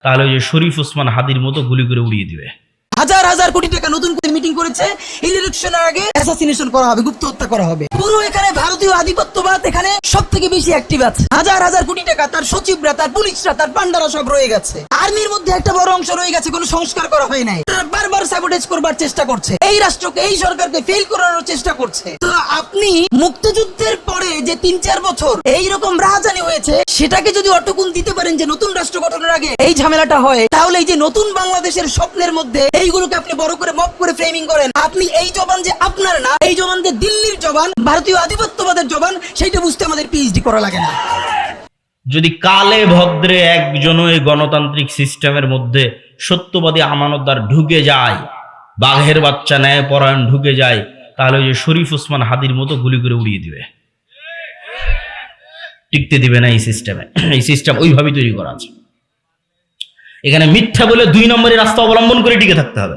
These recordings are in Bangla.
তাহলে ওই যে শরীফ ওসমান হাদির মতো গুলি করে উড়িয়ে দিবে। হাজার হাজার কোটি টাকা নতুন করে মিটিং করেছে, ইলেকশনের আগে অ্যাসাসিনেশন করা হবে, গুপ্ত হত্যা করা হবে। পুরো এখানে ভারতীয় আধিপত্যবাদ এখানে সব থেকে বেশি অ্যাক্টিভ আছে। হাজার হাজার কোটি টাকা তার সচিবরা, তার পুলিশরা, তার পান্ডারা সব রয়ে গেছে। আর্মির মধ্যে একটা বড় অংশ রয়ে গেছে, কোনো সংস্কার করা হয় নাই। বারবার স্যাবোটেজ করবার চেষ্টা করছে, এই রাষ্ট্রকে, এই সরকারকে ফেল করানোর চেষ্টা করছে। তো আপনি মুক্তিযুদ্ধের পরে যে ৩-৪ বছর এইরকম রাজধানী হয়েছে, সেটাকে যদি অটকুন দিতে পারেন যে নতুন রাষ্ট্র গঠনের আগে এই ঝামেলাটা হয়, তাহলে এই যে নতুন বাংলাদেশের স্বপ্নের মধ্যে এইগুলোকে আপনি বড় করে মপ করে ফ্রেমিং করেন। আপনি এই জবান যে আপনার না, এই জবান যে দিল্লির জবান, ভারতীয় আধিপত্যবাদের জবান, সেইটা বুঝতে আমাদের পিএইচডি করা লাগে না। যদি কালে ভদ্রে একজনও এই গণতান্ত্রিক সিস্টেমের মধ্যে সত্যবাদী আমানতদার ঢুকে যায়, বাঘের বাচ্চা ন্যায় পরায়ণ ঢুকে যায়, তাহলে ওই যে শরীফ ওসমান হাদির মতো গুলি করে উড়িয়ে দিবে, টিকতে দিবে না এই সিস্টেমে। এই সিস্টেম ওইভাবেই তৈরি করা আছে। এখানে মিথ্যা বলে 2 নম্বরের রাস্তা অবলম্বন করে টিকে থাকতে হবে।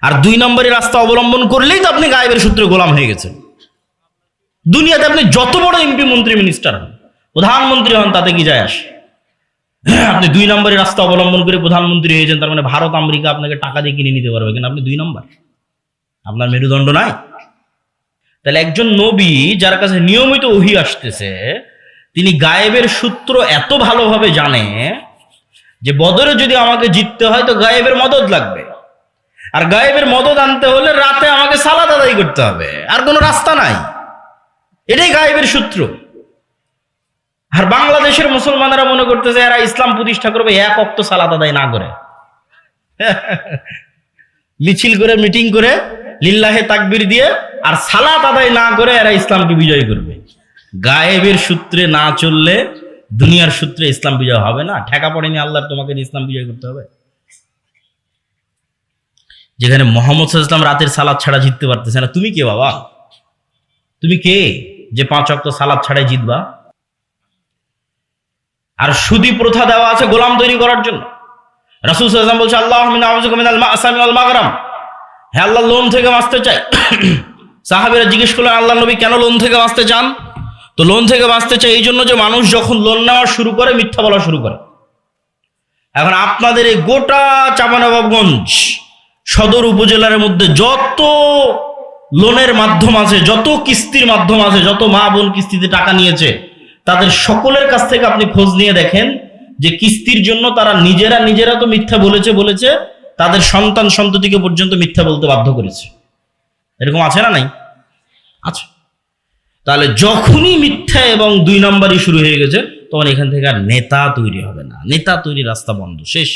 আর 2 নম্বরের রাস্তা অবলম্বন করলেই তো আপনি গায়েবের সূত্রে গোলাম হয়ে গেছেন। দুনিয়াতে আপনি যত বড় এমপি, মন্ত্রী, মিনিস্টার হন, প্রধানমন্ত্রী হন, তাতে কি যায় আসে? আপনি 2 নম্বরের রাস্তা অবলম্বন করে প্রধানমন্ত্রী হয়েছেন, তার মানে ভারত আমেরিকা আপনাকে টাকা দিয়ে কিনে নিতে পারবে, কিন্তু আপনি 2 নম্বর, আপনার মেরুদণ্ড নাই। তাহলে একজন নবী যার কাছে নিয়মিত ওহী আসতেছে, তিনি গায়েবের সূত্র এত ভালোভাবে জানে যে বদরে যদি আমাকে জিততে হয় তো গায়েবের মদদ লাগবে, আর গায়েবের মদদ আনতে হলে রাতে আমাকে সালাত আদায় করতে হবে, আর কোনো রাস্তা নাই। এটাই গায়েবের সূত্র। আর বাংলাদেশের মুসলমানেরা মনে করতেছে এরা ইসলাম প্রতিষ্ঠা করবে এক ওয়াক্ত সালাত আদায় না করে, মিছিল করে, মিটিং করে, লিল্লাহে তাকবীর দিয়ে, আর সালাত আদায় না করে এরা ইসলামকে বিজয় করবে। গায়েবের সূত্রে না চললে দুনিয়ার সূত্রে ইসলাম বিজয় হবে না। ঠেকা পড়েনি আল্লাহর, তোমাকে ইসলাম বিজয় করতে হবে। যেখানে মুহাম্মদ সাল্লাল্লাহু আলাইহি ওয়াসাল্লাম রাতের সালাত ছাড়া জিততে পারতেছে না, তুমি কে বাবা? তুমি কে যে 5 ওয়াক্ত সালাত ছাড়াই জিতবা? আর সুদী প্রথা দেওয়া আছে গোলাম তৈরি করার জন্য। রাসূল সাল্লাল্লাহু আলাইহি ওয়াসাল্লাম বলছে, আল্লাহুম্মা আউযুকা মিনাল মা'সামি ওয়াল মাগরাম, হে আল্লাহ, লোন থেকে বাঁচতে চাই। সাহাবীরা জিজ্ঞেস করলেন, আল্লাহ নবী কেন লোন থেকে বাঁচতে চান? তো লোন থেকে বাঁচতে চাই এই জন্য যে মানুষ যখন লোন নেওয়া শুরু করে মিথ্যা বলা শুরু করে। এখন আপনাদের এই গোটা চাঁপাইনবাবগঞ্জ সদর উপজেলার মধ্যে যত লোনের মাধ্যম আছে, যত কিস্তির মাধ্যম আছে, যত মা বোন কিস্তিতে টাকা নিয়েছে, তাদের সকলের কাছ থেকে আপনি খোঁজ নিয়ে দেখেন যে কিস্তির জন্য তারা নিজেরা তো মিথ্যা বলেছে, তাদের সন্তান সন্ততিকে পর্যন্ত মিথ্যা বলতে বাধ্য করেছে। এরকম আছে না? নাই? আছে। তাহলে যখনই মিথ্যা এবং 2 নম্বরই শুরু হয়ে গেছে, তখন এখান থেকে আর নেতা তৈরি হবে না। নেতা তৈরির রাস্তা বন্ধ, শেষ।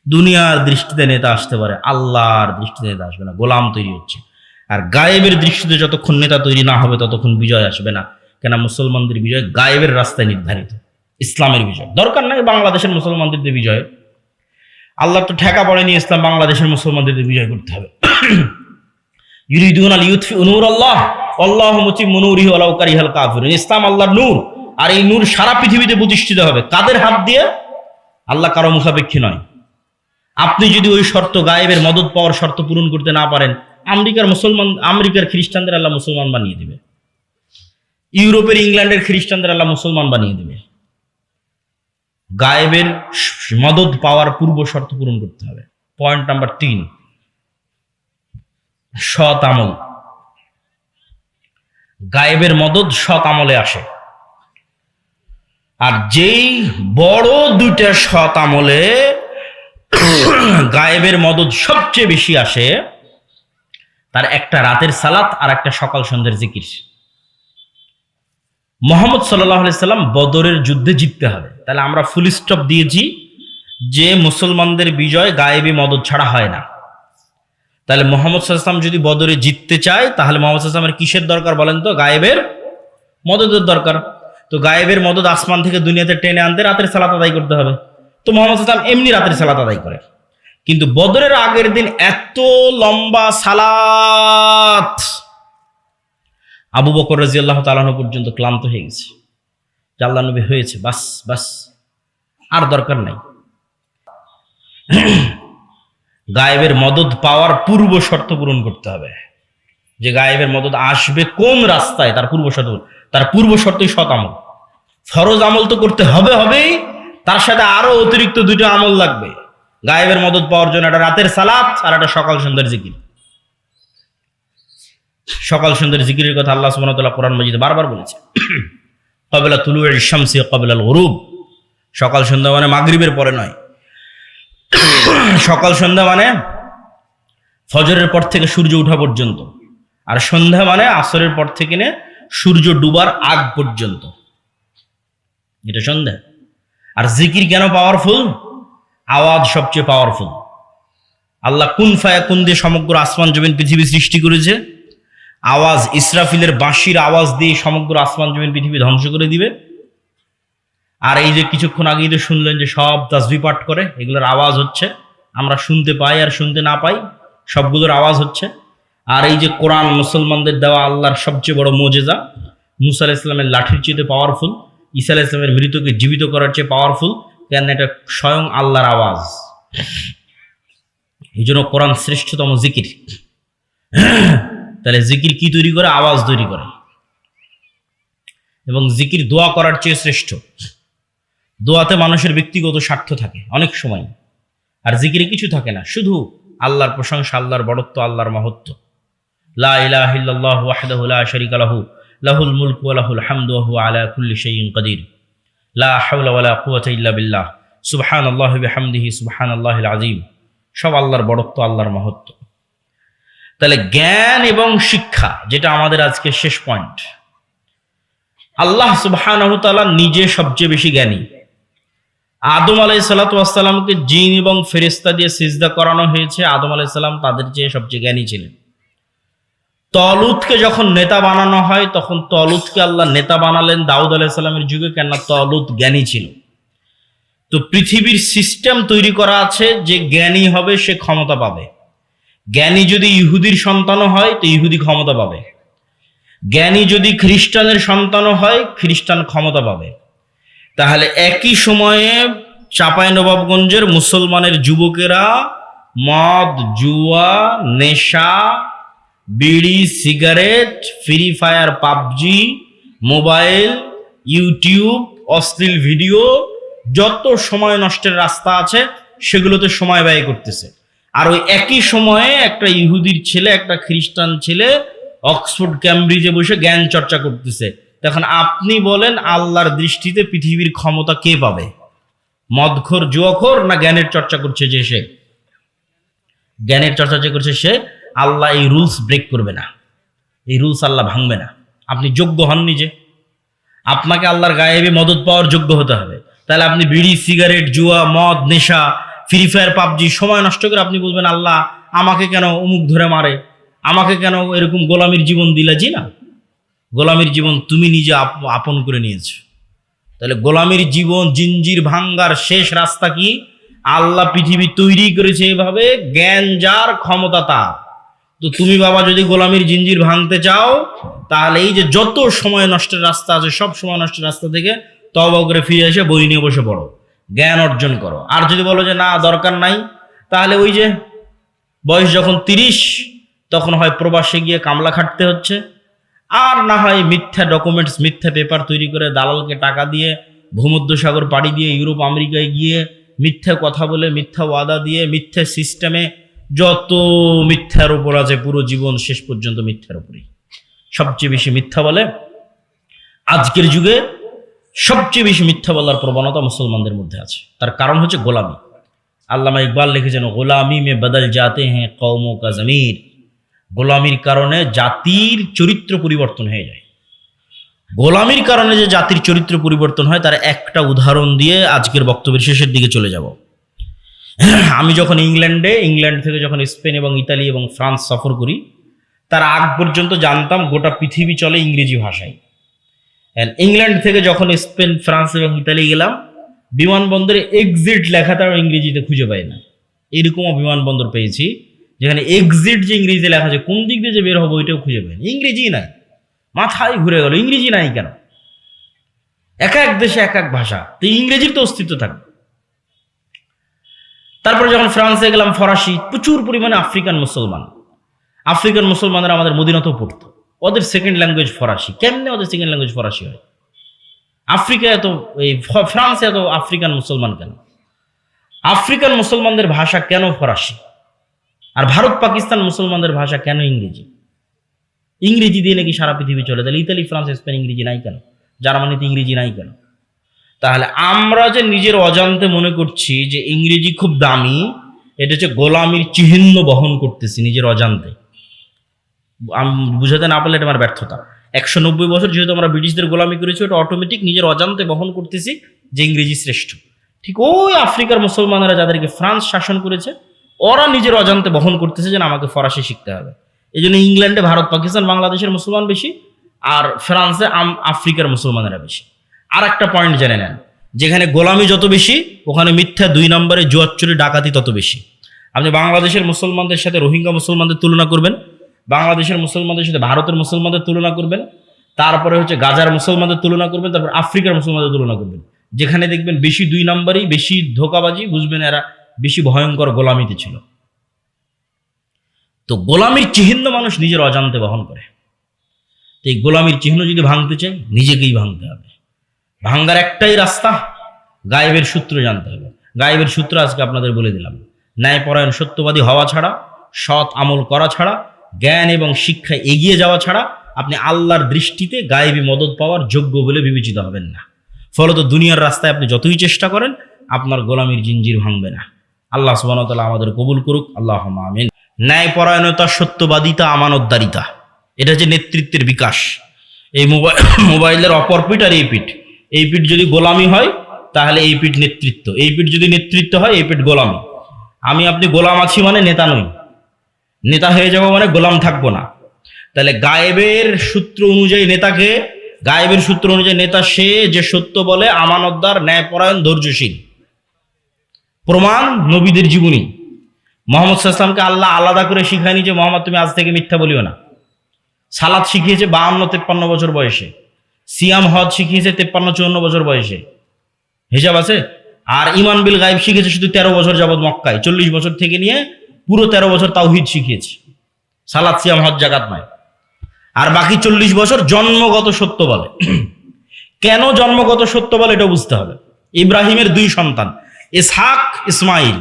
দুনিয়ার দৃষ্টিতে নেতা আসতে পারে, আল্লাহর দৃষ্টিতে নেতা আসবে না। গোলাম তৈরি হচ্ছে। আর গায়েবের দৃষ্টিতে যতক্ষণ নেতা তৈরি না হবে ততক্ষণ বিজয় আসবে না। কেন? মুসলমানদের বিজয় গায়েবের রাস্তায় নির্ধারিত, ইসলামের বিজয়। দরকার নাই বাংলাদেশের মুসলমানদের বিজয়, আল্লাহ তো ঠেকা পড়েনি ইসলাম বাংলাদেশের মুসলমানদের বিজয় করতে হবে। ইউরিদুনা লিইউতফিউ নূরাল্লাহ আল্লাহু মুতিম্মু নূরিহি ওয়ালাউ কারিহাল কাফিরুন। ইসলাম আল্লাহর নূর, আর এই নূর সারা পৃথিবীতে প্রতিষ্ঠিত হবে। কাদের হাত দিয়ে? আল্লাহ কারো মুখাপেক্ষী নয়। আপনি যদি ওই শর্ত, গায়েবের মদদ পাওয়ার শর্ত পূরণ করতে না পারেন, আমেরিকার খ্রিস্টানদের আল্লাহ মুসলমান বানিয়ে দিবে, ইউরোপের, ইংল্যান্ডের খ্রিস্টানদের আল্লাহ মুসলমান বানিয়ে দিবে। গায়েবের মদদ পাওয়ার পূর্ব শর্ত পূরণ করতে হবে। পয়েন্ট নাম্বার 3, সৎ আমল। গায়েবের মদদ সৎ আমলে আসে। আর যেই বড় 2টা সৎ আমলে গায়েবের মদদ সবচেয়ে বেশি আসে, তার একটা রাতের সালাত আর একটা সকাল সন্ধ্যের জিকির। মুহাম্মদ সাল্লাল্লাহু আলাইহি সাল্লাম বদরের যুদ্ধে জিততে হবে, তাহলে আমরা ফুল স্টপ দিয়েছি যে মুসলমানদের বিজয় গায়েবী মদদ ছাড়া হয় না। তাহলে মুহাম্মদ সাল্লাল্লাহু আলাইহি সাল্লাম যদি বদরে জিততে চায়, তাহলে মুহাম্মদ সাল্লাল্লাহু আলাইহি সাল্লামের কিসের দরকার বলেন তো? গায়েবের মদদের দরকার। তো গায়েবের মদদ আসমান থেকে দুনিয়াতে টেনে আনতে রাতের সালাত আদায় করতে হবে। তো মুহাম্মদ সাল্লাল্লাহু আলাইহি সাল্লাম এমনি রাতের সালাত আদায় করে, কিন্তু বদরের আগের দিন এত লম্বা সালাত, আবু বকর রাদিয়াল্লাহু তাআলা আনহু পর্যন্ত ক্লান্ত হয়ে গেছে যে আল্লাহর নবী হয়েছে, বাস আর দরকার নাই। গায়েবের মদদ পাওয়ার পূর্ব শর্ত পূরণ করতে হবে। যে গায়েবের মদদ আসবে কোন রাস্তায়, তার পূর্ব শর্তই সৎ আমল। ফরজ আমল তো করতে হবেই, তার সাথে আরো অতিরিক্ত 2টা আমল লাগবে। গায়েবের মদত পাওয়ার জন্য একটা রাতের সালাত আর একটা সকাল সন্ধ্যার জিকির। সকাল সন্ধ্যার জিকিরের কথা আল্লাহ সুবহানাহু ওয়া তাআলা কোরআন মাজিদে বারবার বলেছে। ক্বাবলা তুলুইশ শামসি ক্বাবলাল গুরুব, সকাল সন্ধ্যা মানে মাগরিবের পরে নয়। সকাল সন্ধ্যা মানে ফজরের পর থেকে সূর্য ওঠা পর্যন্ত, আর সন্ধ্যা মানে আসরের পর থেকে নিয়ে সূর্য ডুবার আগ পর্যন্ত, এটা সন্ধ্যা। আর জিকির কেন পাওয়ারফুল? আওয়াজ সবচেয়ে পাওয়ারফুল। আল্লাহ কুন ফায়াকুন দিয়ে সমগ্র আসমান জমিন পৃথিবী সৃষ্টি করেছে। আওয়াজ, ইসরাফিলের বাঁশির আওয়াজ দিয়ে সমগ্র আসমান জমিন পৃথিবী ধ্বংস করে দিবে। আর এই যে কিছুক্ষণ আগেই তো শুনলেন যে সব তাসবিহ পাঠ করে, এগুলোর আওয়াজ হচ্ছে, আমরা শুনতে পাই আর শুনতে না পাই, সবগুলোর আওয়াজ হচ্ছে। আর এই যে কোরআন মুসলমানদের দেওয়া আল্লাহর সবচেয়ে বড় মুজিজা, মুসা আলাইহিস সালামের লাঠির চেয়ে পাওয়ারফুল, ঈসা আলাইহিস সালামের মৃতকে জীবিত করার চেয়ে পাওয়ারফুল, কেন এটা স্বয়ং আল্লাহর আওয়াজ। এই জন্য কোরআন শ্রেষ্ঠতম জিকির। তাহলে জিকির কি তৈরি করে? আওয়াজ তৈরি করে। এবং জিকির দোয়া করার চেয়ে শ্রেষ্ঠ। দোয়াতে মানুষের ব্যক্তিগত স্বার্থ থাকে অনেক সময়, আর জিকিরে কিছু থাকে না, শুধু আল্লাহর প্রশংসা, আল্লাহর বড়ত্ব, আল্লাহর মহত্ব। লা ইলাহা ইল্লাল্লাহু ওয়াহদাহু লা শারীকা লাহু লাহুল মুলকু ওয়া লাহুল হামদু ওয়া হুয়া আলা কুল্লি শাইইন কাদির। লা হাওলা ওয়া লা কুওয়াতা ইল্লা বিল্লাহ। সুবহানাল্লাহি ওয়া বিহামদিহি সুবহানাল্লাহিল আযীম। সব আল্লাহর বড়ত্ব, আল্লাহর মহত্ব। তাহলে জ্ঞান এবং শিক্ষা, যেটা আমাদের আজকে শেষ পয়েন্ট। আল্লাহ সুবহানাহু ওয়া তাআলা নিজে সবচেয়ে বেশি জ্ঞানী। আদম আলাইহিস সালাতু ওয়াস সালামকে জিন এবং ফেরেশতা দিয়ে সিজদা করানো হয়েছে। আদম আলাইহিস সালাম তাদের চেয়ে সবচেয়ে জ্ঞানী ছিলেন। তলুতকে যখন নেতা বানানো হয়, তখন তলুতকে আল্লাহ নেতা বানালেন দাউদ আলাইহিস সালামের যুগে, কেন তলুত জ্ঞানী ছিল। তো পৃথিবীর সিস্টেম তৈরি করা আছে, যে জ্ঞানী হবে সে ক্ষমতা পাবে। জ্ঞানী যদি ইহুদির সন্তানও হয় তো ইহুদি ক্ষমতা পাবে। জ্ঞানী যদি খ্রিস্টানের সন্তানও হয়, খ্রিস্টান ক্ষমতা পাবে। তাহলে একই সময়ে চাঁপাইনবাবগঞ্জের মুসলমানের যুবকেরা মদ, জুয়া, নেশা, বিড়ি, cigarette, free fire, PUBG, mobile, YouTube, অশ্লীল ভিডিও, যত সময় নষ্টের রাস্তা আছে সেগুলোতে সময় ব্যয় করতেছে। আর ওই একই সময়ে একটা ইহুদির ছেলে, একটা খ্রিস্টান ছেলে অক্সফোর্ড ক্যামব্রিজে বসে জ্ঞান চর্চা করতেছে। তখন আপনি বলেন আল্লাহর দৃষ্টিতে পৃথিবীর ক্ষমতা কে পাবে? মদখোর, জুয়াখোর, না জ্ঞানের চর্চা করছে যে সে? জ্ঞানের চর্চা যে করছে সে। আল্লাহ এই রুলস ব্রেক করবে না, এই রুলস আল্লাহ ভাঙবে না। আপনি যোগ্য হননি, যে আপনাকে আল্লাহর গায়েবে মদত পাওয়ার যোগ্য হতে হবে। তাহলে আপনি বিড়ি, সিগারেট, জুয়া, মদ, নেশা, ফ্রি ফায়ার, পাবজি সময় নষ্ট করে আপনি বলবেন আল্লাহ আমাকে কেন অমুক ধরে মারে, আমাকে কেন এরকম গোলামির জীবন দিলা? জি না, গোলামির জীবন তুমি নিজে আপন করে নিয়েছো। তাহলে গোলামির জীবন, জিঞ্জির ভাঙ্গার শেষ রাস্তা কি? আল্লাহ পৃথিবী তৈরি করেছে এভাবে, জ্ঞান যার, ক্ষমতা তার। তো তুমি বাবা যদি গোলামির জিঞ্জির ভাঙতে চাও, তাহলে এই যে যত সময় নষ্টের রাস্তা আছে সব সময় নষ্টের রাস্তা থেকে তওবা করে ফিরে এসে বই নিয়ে বসে পড়ো, জ্ঞান অর্জন করো। আর যদি বলো যে না দরকার নাই, তাহলে ওই যে বয়স যখন 30 তখন হয় প্রবাসে গিয়ে কামলা খাটতে হচ্ছে, আর না হয় মিথ্যা ডকুমেন্টস, মিথ্যা পেপার তৈরি করে দালালকে টাকা দিয়ে ভূমধ্যসাগর পাড়ি দিয়ে ইউরোপ আমেরিকায় গিয়ে মিথ্যা কথা বলে, মিথ্যা ওয়াদা দিয়ে, মিথ্যা সিস্টেমে, যত মিথ্যার উপর আছে পুরো জীবন শেষ পর্যন্ত মিথ্যার উপরেই। সবচেয়ে বেশি মিথ্যা বলে আজকের যুগে, সবচেয়ে বেশি মিথ্যা বলার প্রবণতা মুসলমানদের মধ্যে আছে। তার কারণ হচ্ছে গোলামি। আল্লামা ইকবাল লিখেছেন, গোলামি মে বদল জাতে হ্যাঁ কওমোं का ज़मीर। গোলামির কারণে জাতির চরিত্র পরিবর্তন হয়ে যায়। গোলামির কারণে যে জাতির চরিত্র পরিবর্তন হয় তার একটা উদাহরণ দিয়ে আজকের বক্তব্যের শেষের দিকে চলে যাব। আমি যখন ইংল্যান্ড থেকে যখন স্পেন এবং ইতালি এবং ফ্রান্স সফর করি, তার আগ পর্যন্ত জানতাম গোটা পৃথিবী চলে ইংরেজি ভাষায়। ইংল্যান্ড থেকে যখন স্পেন, ফ্রান্স এবং ইতালি গেলাম, বিমানবন্দরে এক্সিট লেখা তার ইংরেজিতে খুঁজে পাই না। এরকমও বিমানবন্দর পেয়েছি যেখানে এক্সিট যে ইংরেজিতে লেখা আছে, কোন দিক দিয়ে যে বের হবো ওইটাও খুঁজে পাই না, ইংরেজি নাই। মাথায় ঘুরে গেল, ইংরেজি নাই কেন? এক এক দেশে এক এক ভাষা, তো ইংরেজির তো অস্তিত্ব থাকবে। তারপরে যখন ফ্রান্সে গেলাম, ফরাসি, প্রচুর পরিমাণে আফ্রিকান মুসলমানরা আমাদের মদিনাতেও পড়তো। ওদের সেকেন্ড ল্যাঙ্গুয়েজ ফরাসি। কেমনে ওদের সেকেন্ড ল্যাঙ্গুয়েজ ফরাসি হয়? আফ্রিকায় এত, এই ফ্রান্সে এত আফ্রিকান মুসলমান কেন? আফ্রিকান মুসলমানদের ভাষা কেন ফরাসি, আর ভারত পাকিস্তান মুসলমানদের ভাষা কেন ইংরেজি? ইংরেজি দিয়ে নাকি সারা পৃথিবী চলে, তাহলে ইতালি ফ্রান্স স্পেন ইংরেজি নাই কেন? জার্মানিতে ইংরেজি নাই কেন? তাহলে আমরা যে নিজের অজান্তে মনে করছি যে ইংরেজি খুব দামি, এটা হচ্ছে গোলামির চিহ্ন বহন করতেছি নিজের অজান্তে। আমি বুঝাতে না পারলে এটা আমার ব্যর্থতা। 190 বছর যেহেতু আমরা ব্রিটিশদের গোলামি করেছি, ওটা অটোমেটিক নিজের অজান্তে বহন করতেছি যে ইংরেজি শ্রেষ্ঠ। ঠিক ওই আফ্রিকার মুসলমানরা যাদেরকে ফ্রান্স শাসন করেছে, ওরা নিজের অজান্তে বহন করতেছে যে আমাকে ফরাসি শিখতে হবে। এই জন্য ইংল্যান্ডে ভারত পাকিস্তান বাংলাদেশের মুসলমান বেশি, আর ফ্রান্সে আফ্রিকার মুসলমানেরা বেশি। আর একটা পয়েন্ট জেনে নেন, যেখানে গোলামি যত বেশি, ওখানে মিথ্যা 2 নম্বরে জুয়াচুরি ডাকাতি তত বেশি। আপনি বাংলাদেশের মুসলমানদের সাথে রোহিঙ্গা মুসলমানদের তুলনা করবেন, বাংলাদেশের মুসলমানদের সাথে ভারতের মুসলমানদের তুলনা করবেন, তারপরে হচ্ছে গাজার মুসলমানদের তুলনা করবেন, তারপর আফ্রিকার মুসলমানদের তুলনা করবেন। যেখানে দেখবেন বেশি 2 নম্বরই, বেশি ধোকাবাজি, বুঝবেন এরা বেশি ভয়ঙ্কর গোলামিতে ছিল। তো গোলামির চিহ্ন মানুষ নিজের অজান্তে বহন করে। তো এই গোলামির চিহ্ন যদি ভাঙতে চাই, নিজেকেই ভাঙতে হবে। ভাঙ্গার একটাই রাস্তা, গায়েবের সূত্র জানতে হবে। গায়েবের সূত্র আজকে আপনাদের বলে দিলাম। ন্যায়পরায়ণ সত্যবাদী হওয়া ছাড়া, সৎ আমল করা ছাড়া, জ্ঞান এবং শিক্ষায় এগিয়ে যাওয়া ছাড়া আপনি আল্লাহর দৃষ্টিতে গায়েবী মদদ পাওয়ার যোগ্য বলে বিবেচিত হবেন না। ফলত দুনিয়ার রাস্তায় আপনি যতই চেষ্টা করেন, আপনার গোলামির জিঞ্জির ভাঙবে না। আল্লাহ সুবহানাহু ওয়া তাআলা আমাদের কবুল করুক, আল্লাহুম্মা আমিন। ন্যায়পরায়ণতা, সত্যবাদিতা, আমানতদারিতা, এটা হচ্ছে নেতৃত্বের বিকাশ। এই মোবাইলের অপর পিঠ আর এই পিঠ, এই পিঠ যদি গোলামি হয় তাহলে এই পিঠ নেতৃত্ব, এই পিঠ যদি নেতৃত্ব হয় এই পিঠ গোলামি। আমি আপনি গোলাম আছি মানে নেতা নই, নেতা হয়ে যাবো মানে গোলাম থাকবো না। তাহলে গায়েবের সূত্র অনুযায়ী নেতাকে, গায়েবের সূত্র অনুযায়ী নেতা সে যে সত্য বলে, আমানতদার, ন্যায়পরায়ণ, ধৈর্যশীল। প্রমাণ নবীদের জীবনী। মুহাম্মদ সাল্লাল্লাহু আলাইহি ওয়াসাল্লামকে আল্লাহ আলাদা করে শিখায়নি যে মুহাম্মদ তুমি আজ থেকে মিথ্যা বলিও না। সালাত শিখিয়েছে 52-53 বছর বয়সে, সিয়াম হজ শিখিয়েছে 53-54 বছর বয়সে, হিসাব আছে। আর ইমান বিল গায়েব শিখেছে শুধু 13 বছর যাবত মক্কায়, 40 বছর থেকে নিয়ে পুরো 13 বছর তাওহীদ শিখিয়েছে, সালাত সিয়াম হজ যাকাত নয়। আর বাকি 40 বছর জন্মগত সত্য বলে। কেন জন্মগত সত্য বলে এটা বুঝতে হবে। ইব্রাহিমের 2 সন্তান, ইসহাক, ইসমাইল।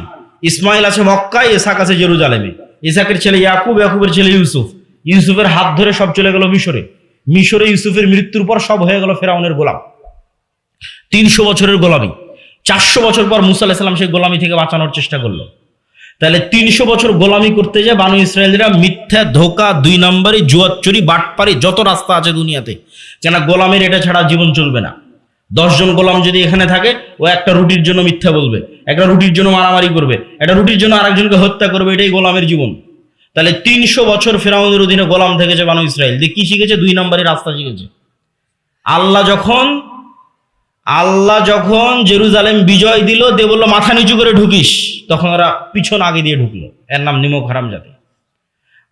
ইসমাইল আছে মক্কায়, ইসহাক আছে জেরুজালেমে। ইসহাকের ছেলে ইয়াকুব, ইয়াকুবের ছেলে ইউসুফ। ইউসুফের হাত ধরে সব চলে গেল মিশরে। মিশরে ইউসুফের মৃত্যুর পর সব হয়ে গেল ফেরাউনের গোলাম। 300 বছরের গোলামি। 400 বছর পর মুসা আলাইহিস সালাম সেই গোলামি থেকে বাঁচানোর চেষ্টা করলো। তাহলে 300 বছর গোলামি করতে যায় বানু ইসরায়েলরা মিথ্যা, ধোকা, 2 নম্বরে জুয়াচুরি, বাটপারি, যত রাস্তা আছে দুনিয়াতে। কেন গোলামের এটা ছাড়া জীবন চলবে না। 10 জন গোলাম যদি এখানে থাকে, ও একটা রুটির জন্য মিথ্যা বলবে, একটা রুটির জন্য মারামারি করবে, একটা রুটির জন্য আরেকজনকে হত্যা করবে, এটাই গোলামের জীবন। তাহলে 300 বছর ফেরাউনের অধীনে গোলাম থেকেছে বানু ইসরায়েল। দিয়ে কি শিখেছে? 2 নম্বরের রাস্তা শিখেছে। আল্লাহ যখন জেরুজালেম বিজয় দিল, দিয়ে বললো মাথা নিচু করে ঢুকিস, তখন ওরা পিছন আগে দিয়ে ঢুকলো। এর নাম নিমক হারাম জাতি।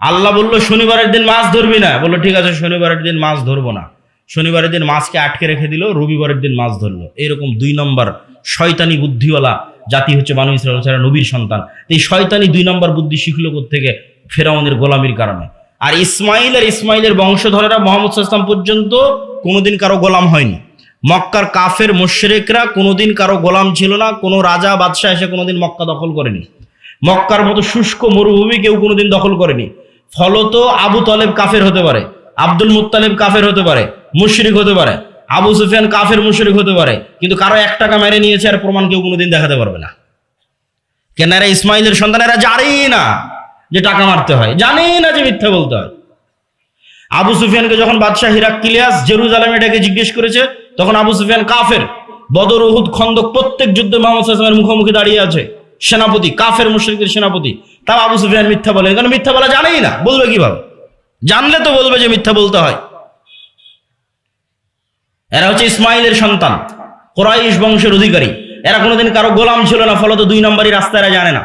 আল্লাহ বললো শনিবারের দিন মাছ ধরবি না, বললো ঠিক আছে শনিবারের দিন মাছ ধরবো না। শনিবারের দিন মাছকে আটকে রেখে দিল, রবিবারের দিন মাছ ধরলো। এরকম 2 নম্বর শয়তানি বুদ্ধিওয়ালা জাতি হচ্ছে বানু ইসরায়েল, যারা নবীর সন্তান। এই শয়তানি 2 নম্বর বুদ্ধি শিখলো কোত্থেকে? ফেরাউনের গোলামির কারণে। আর ইসমাইলের বংশধরেরা মুহাম্মদ সাল্লাল্লাহু আলাইহি ওয়াসাল্লাম পর্যন্ত কোনোদিন কারো গোলাম হয়নি। মক্কার কাফের মুশরিকরা কোনোদিন কারো গোলাম ছিল না। কোনো রাজা বাদশাহ এসে কোনোদিন মক্কা দখল করেনি। মক্কার মতো শুষ্ক মরুভূমি কেউ কোনোদিন দখল করেনি। ফলত আবু তালেব কাফের হতে পারে, আব্দুল মুত্তালিব কাফের হতে পারে, মুশরিক হতে পারে, আবু সুফিয়ান কাফের মুশরিক হতে পারে, কিন্তু কারো 1 টাকা মেরে নিয়েছে আর প্রমাণ কেউ কোনোদিন দেখাতে পারবে না। কেন? এরা ইসমাইলের সন্তান, এরা জানেই না যে টাকা মারতে হয়, জানেই না যে মিথ্যা বলতে হয়। আবু সুফিয়ানকে যখন বাদশাহ হিরাক্লিয়াস জেরুজালেমে ডেকে জিজ্ঞেস করেছে, তখন আবু সুফিয়ান কাফের। বদর, উহুদ, খন্দক প্রত্যেক যুদ্ধে মুহাম্মদ সাল্লাল্লাহু আলাইহি ওয়াসাল্লামের মুখোমুখি দাঁড়িয়ে আছে, সেনাপতি, কাফের মুশরিকদের সেনাপতি। তাও আবু সুফিয়ান মিথ্যা বলে, কারণ মিথ্যা বলা জানেই না, বলবে কিভাবে? জানলে তো বলবে যে মিথ্যা বলতে হয়। এরা হচ্ছে ইসমাইলের সন্তান, কুরাইশ বংশের অধিকারী। এরা কোনোদিন কারো গোলাম ছিল না, ফলত 2 নম্বরই রাস্তা এরা জানে না।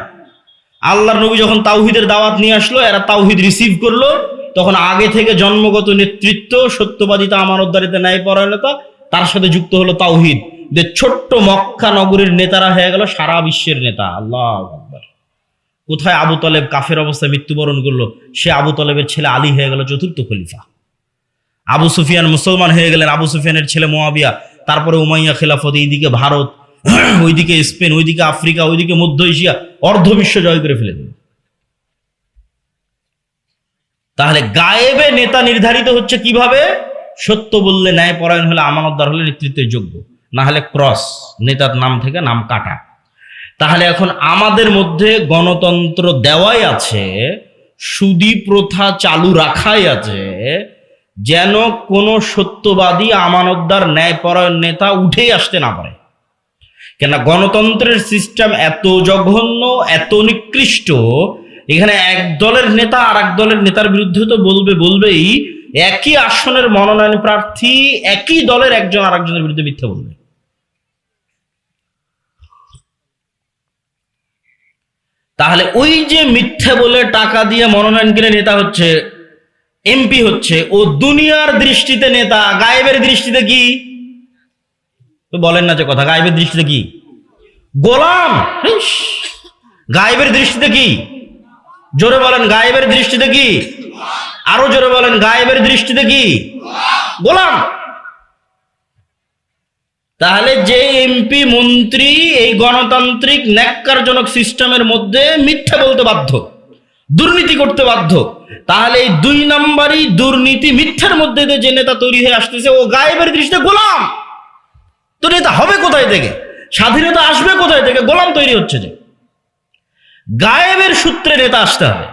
আল্লাহর নবী যখন তাওহীদের দাওয়াত নিয়ে আসলো, এরা তাওহীদ রিসিভ করলো, তখন আগে থেকে জন্মগত নেতৃত্ব, সত্যবাদিতা, আমানতদারিতা, ন্যায়পরায়ণতা, তার সাথে যুক্ত হলো তাওহীদ। যে ছোট্ট মক্কা নগরীর নেতারা হয়ে গেল সারা বিশ্বের নেতা। আল্লাহু আকবার। কোথায় আবু তালেব কাফের অবস্থায় মৃত্যুবরণ করলো, সে আবু তালেবের ছেলে আলী হয়ে গেল 4র্থ খলিফা। আবু সুফিয়ান মুসলমান হয়ে গেলেন, আবু সুফিয়ানের ছেলে মুয়াবিয়া, তারপরে উমাইয়া খেলাফত, এইদিকে ভারত, ওইদিকে স্পেন, ওইদিকে আফ্রিকা, ওইদিকে মধ্য এশিয়া, অর্ধ বিশ্ব জয় করে ফেলে দেবে। তাহলে গায়েবে নেতা নির্ধারিত হচ্ছে কিভাবে? সত্য বললে, ন্যায়পরায়ণ হলে, আমানতদার হলে নেতৃত্বের যোগ্য, না হলে ক্রস, নেতার নাম থেকে নাম কাটা। তাহলে এখন আমাদের মধ্যে গণতন্ত্র দেওয়াই আছে, সুদী প্রথা চালু রাখাই আছে, যেন কোনো সত্যবাদী আমানতদার ন্যায়পরায়ণ নেতা উঠেই আসতে না পারে। কেন গণতন্ত্রের সিস্টেম এত জঘন্য, এত নিকৃষ্ট, এখানে এক দলের নেতা আর এক দলের নেতার বিরুদ্ধে তো বলবেই, একই আসনের মনোনয়ন প্রার্থী একই দলের একজন আর একজনের বিরুদ্ধে মিথ্যা বলবে। তাহলে ওই যে মিথ্যে বলে টাকা দিয়ে মনোনয়ন কিনে নেতা হচ্ছে, এমপি হচ্ছে, ও দুনিয়ার দৃষ্টিতে নেতা, গায়েবের দৃষ্টিতে কি? তো বলেন না যে কথা, গায়েবের দৃষ্টিতে কি? গোলাম। গায়েবের দৃষ্টিতে কি? জোরে বলেন, গায়েবের দৃষ্টিতে কি? আরো জোরে বলেন, গায়েবের দৃষ্টিতে কি? গোলাম। তাহলে যে এমপি মন্ত্রী এই গণতান্ত্রিক ন্যাক্কারজনক সিস্টেমের মধ্যে মিথ্যা বলতে বাধ্য, দুর্নীতি করতে বাধ্য, তাহলে এই 2 নম্বরই দুর্নীতি মিথ্যার মধ্যে দিয়ে যে নেতা তৈরি হয়ে আসতেছে, ও গায়েবের দৃষ্টিতে গোলাম। তো নেতা হবে কোথায় থেকে? স্বাধীনতা আসবে কোথায় থেকে? গোলাম তৈরি হচ্ছে যে। গায়েবের সূত্রে নেতা আসতে হবে।